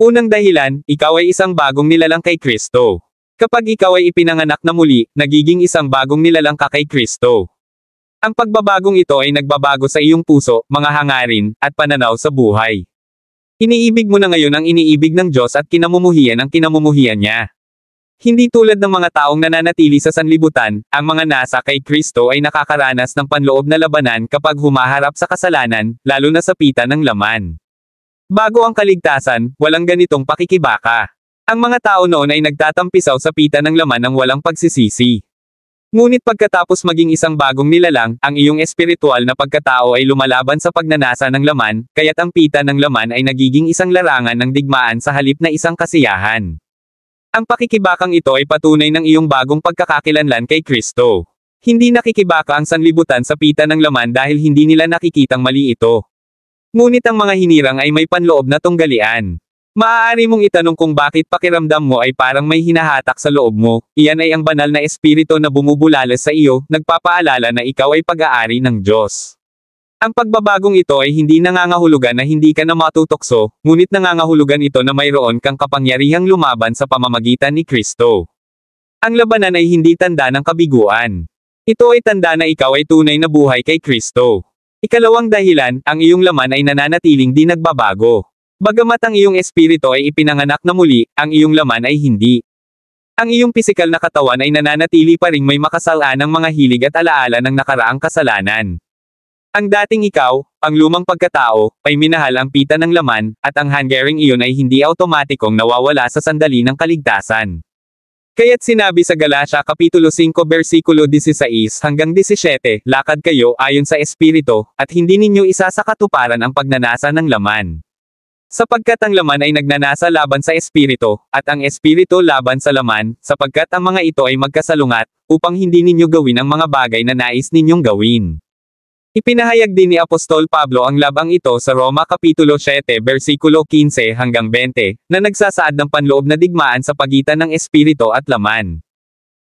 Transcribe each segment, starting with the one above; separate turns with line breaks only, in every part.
Unang dahilan, ikaw ay isang bagong nilalang kay Kristo. Kapag ikaw ay ipinanganak na muli, nagiging isang bagong nilalang ka kay Kristo. Ang pagbabagong ito ay nagbabago sa iyong puso, mga hangarin, at pananaw sa buhay. Iniibig mo na ngayon ang iniibig ng Diyos at kinamumuhian ang kinamumuhian niya. Hindi tulad ng mga taong nananatili sa sanlibutan, ang mga nasa kay Kristo ay nakakaranas ng panloob na labanan kapag humaharap sa kasalanan, lalo na sa pita ng laman. Bago ang kaligtasan, walang ganitong pakikibaka. Ang mga tao noon ay nagtatampisaw sa pita ng laman ng walang pagsisisi. Ngunit pagkatapos maging isang bagong nilalang, ang iyong espiritual na pagkatao ay lumalaban sa pagnanasa ng laman, kaya't ang pita ng laman ay nagiging isang larangan ng digmaan sa halip na isang kasiyahan. Ang pakikibakang ito ay patunay ng iyong bagong pagkakakilanlan kay Kristo. Hindi nakikibaka ang sanlibutan sa pita ng laman dahil hindi nila nakikitang mali ito. Ngunit ang mga hinirang ay may panloob na tunggalian. Maaari mong itanong kung bakit pakiramdam mo ay parang may hinahatak sa loob mo. Iyan ay ang banal na espiritu na bumubulalas sa iyo, nagpapaalala na ikaw ay pag-aari ng Diyos. Ang pagbabagong ito ay hindi nangangahulugan na hindi ka na matutokso, ngunit nangangahulugan ito na mayroon kang kapangyarihang lumaban sa pamamagitan ni Kristo. Ang labanan ay hindi tanda ng kabiguan. Ito ay tanda na ikaw ay tunay na buhay kay Kristo. Ikalawang dahilan, ang iyong laman ay nananatiling di nagbabago. Bagamat ang iyong espiritu ay ipinanganak na muli, ang iyong laman ay hindi. Ang iyong pisikal na katawan ay nananatili pa ring may makasalanang mga hilig at alaala ng nakaraang kasalanan. Ang dating ikaw, ang lumang pagkatao, ay minahal ang pita ng laman, at ang hangering iyon ay hindi automatikong nawawala sa sandali ng kaligtasan. Kaya't sinabi sa Galatia Kapitulo 5 versikulo 16 hanggang 17, lakad kayo ayon sa espiritu, at hindi ninyo isa sa katuparan ang pagnanasa ng laman. Sapagkat ang laman ay nagnanasa laban sa espiritu, at ang espiritu laban sa laman, sapagkat ang mga ito ay magkasalungat, upang hindi ninyo gawin ang mga bagay na nais ninyong gawin. Ipinahayag din ni Apostol Pablo ang labang ito sa Roma Kapitulo 7 versikulo 15 hanggang 20, na nagsasaad ng panloob na digmaan sa pagitan ng espiritu at laman.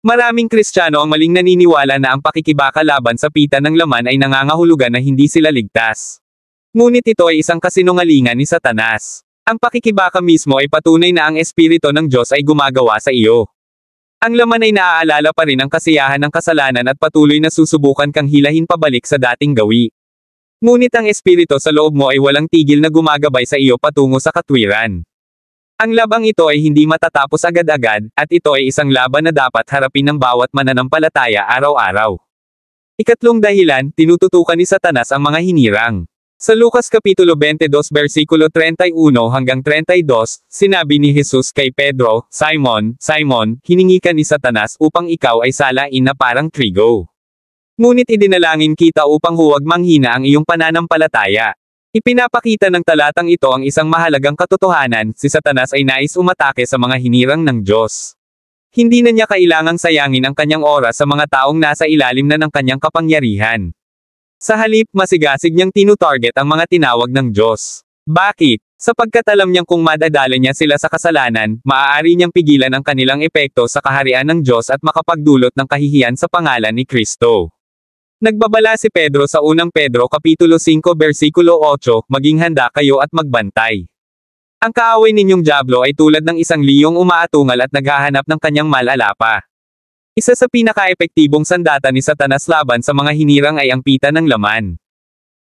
Maraming Kristiyano ang maling naniniwala na ang pakikibaka laban sa pita ng laman ay nangangahulugan na hindi sila ligtas. Ngunit ito ay isang kasinungalingan ni Satanas. Ang pakikibaka mismo ay patunay na ang espiritu ng Diyos ay gumagawa sa iyo. Ang laman ay naaalala pa rin ang kasiyahan ng kasalanan at patuloy na susubukan kang hilahin pabalik sa dating gawi. Ngunit ang espiritu sa loob mo ay walang tigil na gumagabay sa iyo patungo sa katwiran. Ang labang ito ay hindi matatapos agad-agad, at ito ay isang laban na dapat harapin ng bawat mananampalataya araw-araw. Ikatlong dahilan, tinututukan ni Satanas ang mga hinirang. Sa Lucas Kapitulo 22 versikulo 31 hanggang 32, sinabi ni Jesus kay Pedro, Simon, Simon, hiningi ka ni Satanas upang ikaw ay salain na parang trigo. Ngunit idinalangin kita upang huwag manghina ang iyong pananampalataya. Ipinapakita ng talatang ito ang isang mahalagang katotohanan, si Satanas ay nais umatake sa mga hinirang ng Diyos. Hindi na niya kailangang sayangin ang kanyang oras sa mga taong nasa ilalim na ng kanyang kapangyarihan. Sa halip, masigasig niyang tinutarget ang mga tinawag ng Diyos. Bakit? Sapagkat alam niyang kung madadala niya sila sa kasalanan, maaari niyang pigilan ang kanilang epekto sa kaharian ng Diyos at makapagdulot ng kahihiyan sa pangalan ni Kristo. Nagbabala si Pedro sa unang Pedro Kapitulo 5 versikulo 8, maging handa kayo at magbantay. Ang kaaway ninyong dyablo ay tulad ng isang liyong umaatungal at naghahanap ng kanyang malalapa. Isa sa pinaka-epektibong sandata ni Satanas laban sa mga hinirang ay ang pita ng laman.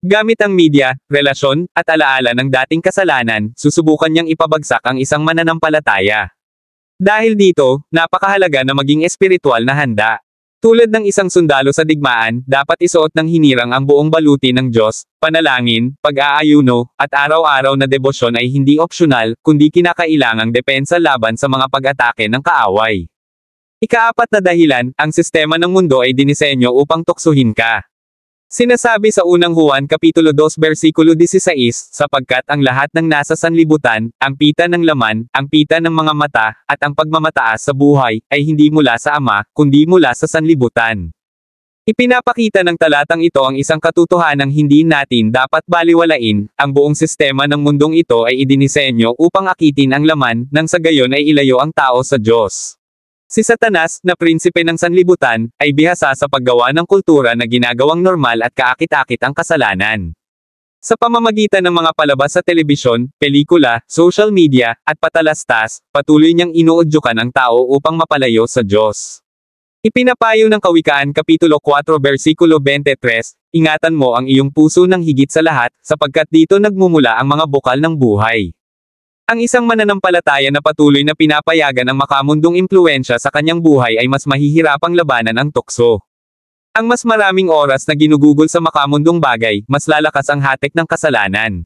Gamit ang media, relasyon, at alaala ng dating kasalanan, susubukan niyang ipabagsak ang isang mananampalataya. Dahil dito, napakahalaga na maging espiritual na handa. Tulad ng isang sundalo sa digmaan, dapat isuot ng hinirang ang buong baluti ng Diyos, panalangin, pag-aayuno, at araw-araw na debosyon ay hindi opsyonal, kundi kinakailangang depensa laban sa mga pag-atake ng kaaway. Ikaapat na dahilan, ang sistema ng mundo ay dinisenyo upang tuksuhin ka. Sinasabi sa unang Juan Kapitulo 2 versikulo 16, sapagkat ang lahat ng nasa sanlibutan, ang pita ng laman, ang pita ng mga mata, at ang pagmamataas sa buhay, ay hindi mula sa Ama, kundi mula sa sanlibutan. Ipinapakita ng talatang ito ang isang katotohanang hindi natin dapat baliwalain, ang buong sistema ng mundong ito ay idinisenyo upang akitin ang laman, nang sa gayon ay ilayo ang tao sa Diyos. Si Satanas, na prinsipe ng sanlibutan, ay bihasa sa paggawa ng kultura na ginagawang normal at kaakit-akit ang kasalanan. Sa pamamagitan ng mga palabas sa telebisyon, pelikula, social media, at patalastas, patuloy niyang inuudyukan ang tao upang mapalayo sa Diyos. Ipinapayo ng Kawikaan Kapitulo 4 Versikulo 23, ingatan mo ang iyong puso ng higit sa lahat, sapagkat dito nagmumula ang mga bukal ng buhay. Ang isang mananampalataya na patuloy na pinapayagan ang makamundong impluwensya sa kanyang buhay ay mas mahihirapang labanan ang tukso. Ang mas maraming oras na ginugugol sa makamundong bagay, mas lalakas ang hatik ng kasalanan.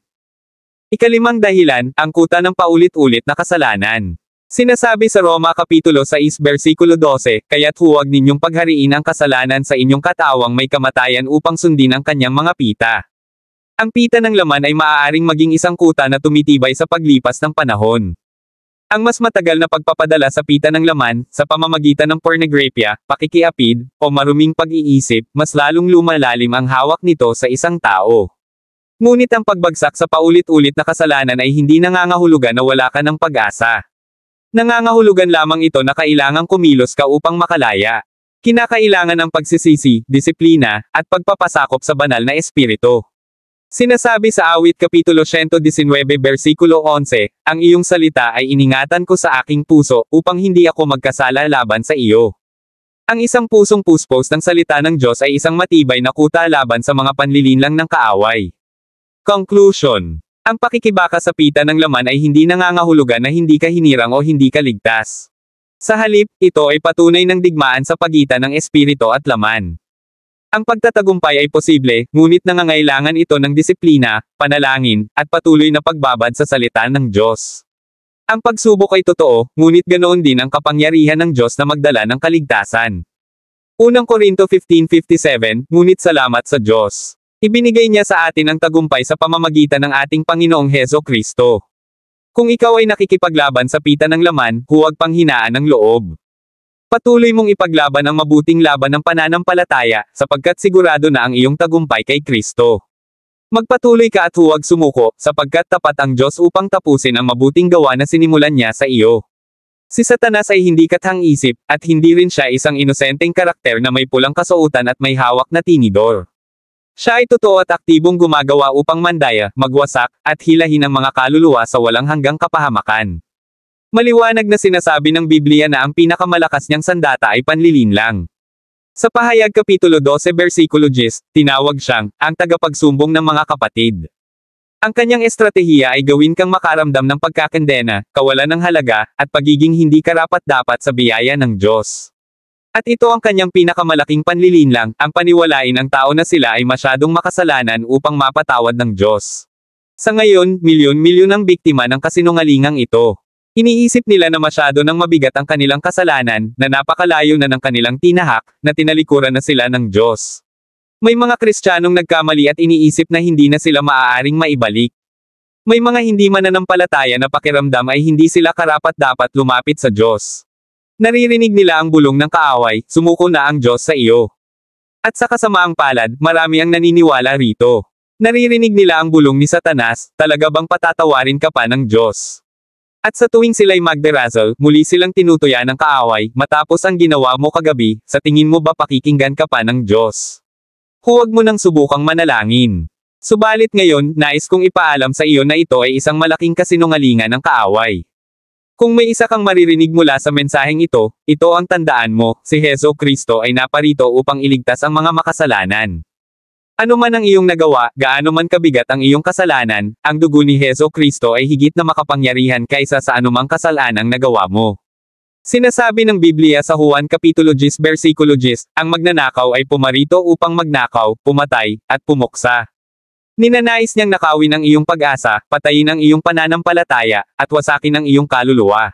Ikalimang dahilan, ang kuta ng paulit-ulit na kasalanan. Sinasabi sa Roma Kapitulo 6 Versikulo 12, kaya't huwag ninyong paghariin ang kasalanan sa inyong katawang may kamatayan upang sundin ang kanyang mga pita. Ang pita ng laman ay maaaring maging isang kuta na tumitibay sa paglipas ng panahon. Ang mas matagal na pagpapadala sa pita ng laman, sa pamamagitan ng pornografya, pakikiapid, o maruming pag-iisip, mas lalong lumalalim ang hawak nito sa isang tao. Ngunit ang pagbagsak sa paulit-ulit na kasalanan ay hindi nangangahulugan na wala ka ng pag-asa. Nangangahulugan lamang ito na kailangang kumilos ka upang makalaya. Kinakailangan ng pagsisisi, disiplina, at pagpapasakop sa banal na espiritu. Sinasabi sa Awit Kapitulo 119 Versikulo 11, ang iyong salita ay iningatan ko sa aking puso, upang hindi ako magkasala laban sa iyo. Ang isang pusong puspos ng salita ng Diyos ay isang matibay na kuta laban sa mga panlilinlang ng kaaway. Conclusion. Ang pakikibaka sa pita ng laman ay hindi nangangahulugan na hindi ka hinirang o hindi ka ligtas. Sa halip, ito ay patunay ng digmaan sa pagitan ng espiritu at laman. Ang pagtatagumpay ay posible, ngunit nangangailangan ito ng disiplina, panalangin, at patuloy na pagbabad sa salita ng Diyos. Ang pagsubok ay totoo, ngunit ganoon din ang kapangyarihan ng Diyos na magdala ng kaligtasan. Unang Korinto 15:57, ngunit salamat sa Diyos. Ibinigay niya sa atin ang tagumpay sa pamamagitan ng ating Panginoong Hesukristo. Kung ikaw ay nakikipaglaban sa pita ng laman, huwag panghinaan ng loob. Patuloy mong ipaglaban ang mabuting laban ng pananampalataya, sapagkat sigurado na ang iyong tagumpay kay Kristo. Magpatuloy ka at huwag sumuko, sapagkat tapat ang Diyos upang tapusin ang mabuting gawa na sinimulan niya sa iyo. Si Satanas ay hindi kathang-isip, at hindi rin siya isang inosenteng karakter na may pulang kasuotan at may hawak na tinidor. Siya ay totoo at aktibong gumagawa upang mandaya, magwasak, at hilahin ang mga kaluluwa sa walang hanggang kapahamakan. Maliwanag na sinasabi ng Biblia na ang pinakamalakas niyang sandata ay panlilinlang. Sa Pahayag Kapitulo 12 Versikulo 10, tinawag siyang, ang tagapagsumbong ng mga kapatid. Ang kanyang estratehiya ay gawin kang makaramdam ng pagkakandena, kawalan ng halaga, at pagiging hindi karapat-dapat sa biyaya ng Diyos. At ito ang kanyang pinakamalaking panlilinlang, ang paniwalain ang tao na sila ay masyadong makasalanan upang mapatawad ng Diyos. Sa ngayon, milyon-milyon ang biktima ng kasinungalingang ito. Iniisip nila na masyado nang mabigat ang kanilang kasalanan, na napakalayo na ng kanilang tinahak, na tinalikuran na sila ng Diyos. May mga Kristiyanong nagkamali at iniisip na hindi na sila maaaring maibalik. May mga hindi mananampalataya na pakiramdam ay hindi sila karapat-dapat lumapit sa Diyos. Naririnig nila ang bulong ng kaaway, sumuko na ang Diyos sa iyo. At sa kasamaang palad, marami ang naniniwala rito. Naririnig nila ang bulong ni Satanas, talaga bang patatawarin ka pa ng Diyos? At sa tuwing sila'y magdarasal, muli silang tinutuya ng kaaway, matapos ang ginawa mo kagabi, sa tingin mo ba pakikinggan ka pa ng Diyos? Huwag mo nang subukang manalangin. Subalit ngayon, nais kong ipaalam sa iyo na ito ay isang malaking kasinungalingan ng kaaway. Kung may isa kang maririnig mula sa mensaheng ito ang tandaan mo, si Hesukristo ay naparito upang iligtas ang mga makasalanan. Ano man ang iyong nagawa, gaano man kabigat ang iyong kasalanan, ang dugo ni Hesukristo ay higit na makapangyarihan kaysa sa anumang kasalanang nagawa mo. Sinasabi ng Biblia sa Juan Kapitulo 10 Versikulo 10, ang magnanakaw ay pumarito upang magnakaw, pumatay, at pumuksa. Ninanais niyang nakawin ang iyong pag-asa, patayin ang iyong pananampalataya, at wasakin ang iyong kaluluwa.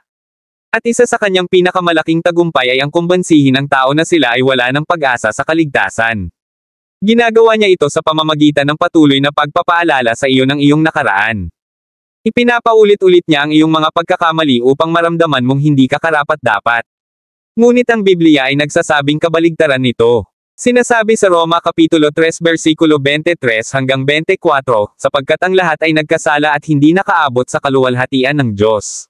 At isa sa kanyang pinakamalaking tagumpay ay ang kumbansihin ng tao na sila ay wala ng pag-asa sa kaligtasan. Ginagawa niya ito sa pamamagitan ng patuloy na pagpapaalala sa iyo ng iyong nakaraan. Ipinapaulit-ulit niya ang iyong mga pagkakamali upang maramdaman mong hindi ka karapat-dapat. Ngunit ang Biblia ay nagsasabing kabaligtaran nito. Sinasabi sa Roma Kapitulo 3 Versikulo 23 hanggang 24, sapagkat ang lahat ay nagkasala at hindi nakaabot sa kaluwalhatian ng Diyos.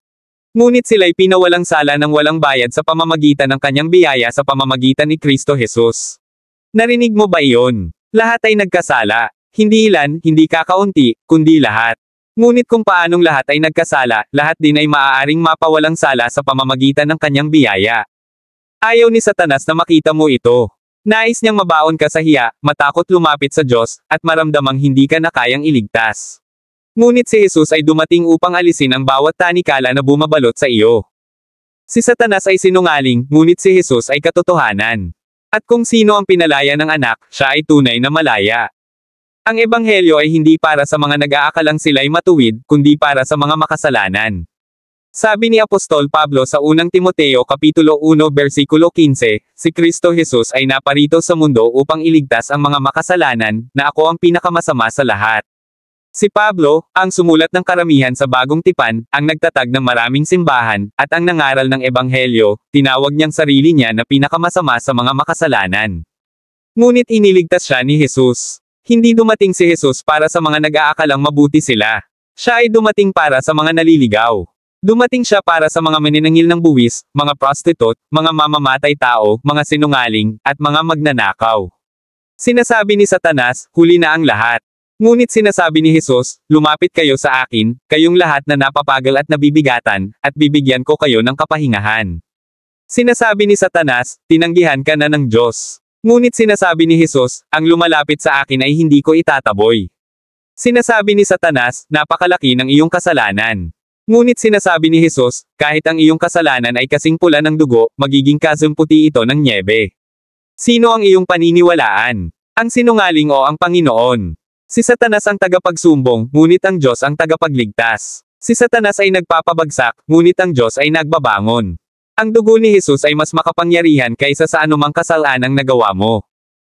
Ngunit sila'y pinawalang sala ng walang bayad sa pamamagitan ng kanyang biyaya sa pamamagitan ni Kristo Jesus. Narinig mo ba iyon? Lahat ay nagkasala. Hindi ilan, hindi kakaunti, kundi lahat. Ngunit kung paanong lahat ay nagkasala, lahat din ay maaaring mapawalang sala sa pamamagitan ng kanyang biyaya. Ayaw ni Satanas na makita mo ito. Nais niyang mabaon ka sa hiya, matakot lumapit sa Diyos, at maramdamang hindi ka na kayang iligtas. Ngunit si Jesus ay dumating upang alisin ang bawat tanikala na bumabalot sa iyo. Si Satanas ay sinungaling, ngunit si Jesus ay katotohanan. At kung sino ang pinalaya ng anak, siya ay tunay na malaya. Ang ebanghelyo ay hindi para sa mga nag-aakalang sila'y matuwid, kundi para sa mga makasalanan. Sabi ni Apostol Pablo sa unang Timoteo Kapitulo 1 versikulo 15, si Kristo Jesus ay naparito sa mundo upang iligtas ang mga makasalanan, na ako ang pinakamasama sa lahat. Si Pablo, ang sumulat ng karamihan sa Bagong Tipan, ang nagtatag ng maraming simbahan, at ang nangaral ng ebanghelyo, tinawag niyang sarili niya na pinakamasama sa mga makasalanan. Ngunit iniligtas siya ni Jesus. Hindi dumating si Jesus para sa mga nag-aakalang mabuti sila. Siya ay dumating para sa mga naliligaw. Dumating siya para sa mga maninangil ng buwis, mga prostitute, mga mamamatay tao, mga sinungaling, at mga magnanakaw. Sinasabi ni Satanas, huli na ang lahat. Ngunit sinasabi ni Jesus, lumapit kayo sa akin, kayong lahat na napapagal at nabibigatan, at bibigyan ko kayo ng kapahingahan. Sinasabi ni Satanas, tinanggihan ka na ng Diyos. Ngunit sinasabi ni Jesus, ang lumalapit sa akin ay hindi ko itataboy. Sinasabi ni Satanas, napakalaki ng iyong kasalanan. Ngunit sinasabi ni Jesus, kahit ang iyong kasalanan ay kasing pula ng dugo, magiging kasing puti ito ng nyebe. Sino ang iyong paniniwalaan? Ang sinungaling o ang Panginoon? Si Satanas ang tagapagsumbong, ngunit ang Diyos ang tagapagligtas. Si Satanas ay nagpapabagsak, ngunit ang Diyos ay nagbabangon. Ang dugo ni Jesus ay mas makapangyarihan kaysa sa anumang kasalanang nagawa mo.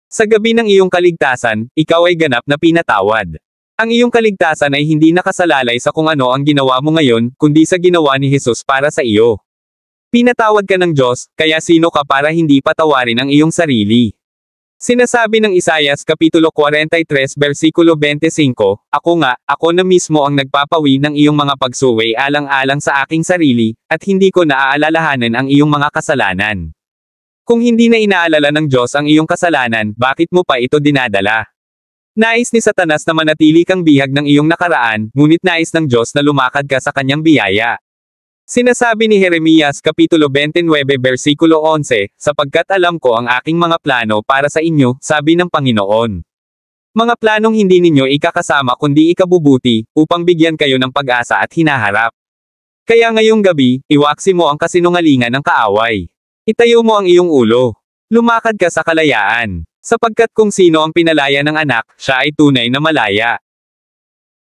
Sa gabi ng iyong kaligtasan, ikaw ay ganap na pinatawad. Ang iyong kaligtasan ay hindi nakasalalay sa kung ano ang ginawa mo ngayon, kundi sa ginawa ni Jesus para sa iyo. Pinatawad ka ng Diyos, kaya sino ka para hindi patawarin ang iyong sarili? Sinasabi ng Isaias Kapitulo 43 versikulo 25, ako na mismo ang nagpapawi ng iyong mga pagsuway alang-alang sa aking sarili, at hindi ko naaalalahanan ang iyong mga kasalanan. Kung hindi na inaalala ng Diyos ang iyong kasalanan, bakit mo pa ito dinadala? Nais ni Satanas na manatili kang bihag ng iyong nakaraan, ngunit nais ng Diyos na lumakad ka sa kanyang biyaya. Sinasabi ni Jeremias Kapitulo 29 versikulo 11, sapagkat alam ko ang aking mga plano para sa inyo, sabi ng Panginoon. Mga planong hindi ninyo ikakasama kundi ikabubuti, upang bigyan kayo ng pag-asa at hinaharap. Kaya ngayong gabi, iwaksi mo ang kasinungalingan ng kaaway. Itayo mo ang iyong ulo. Lumakad ka sa kalayaan. Sapagkat kung sino ang pinalaya ng anak, siya ay tunay na malaya.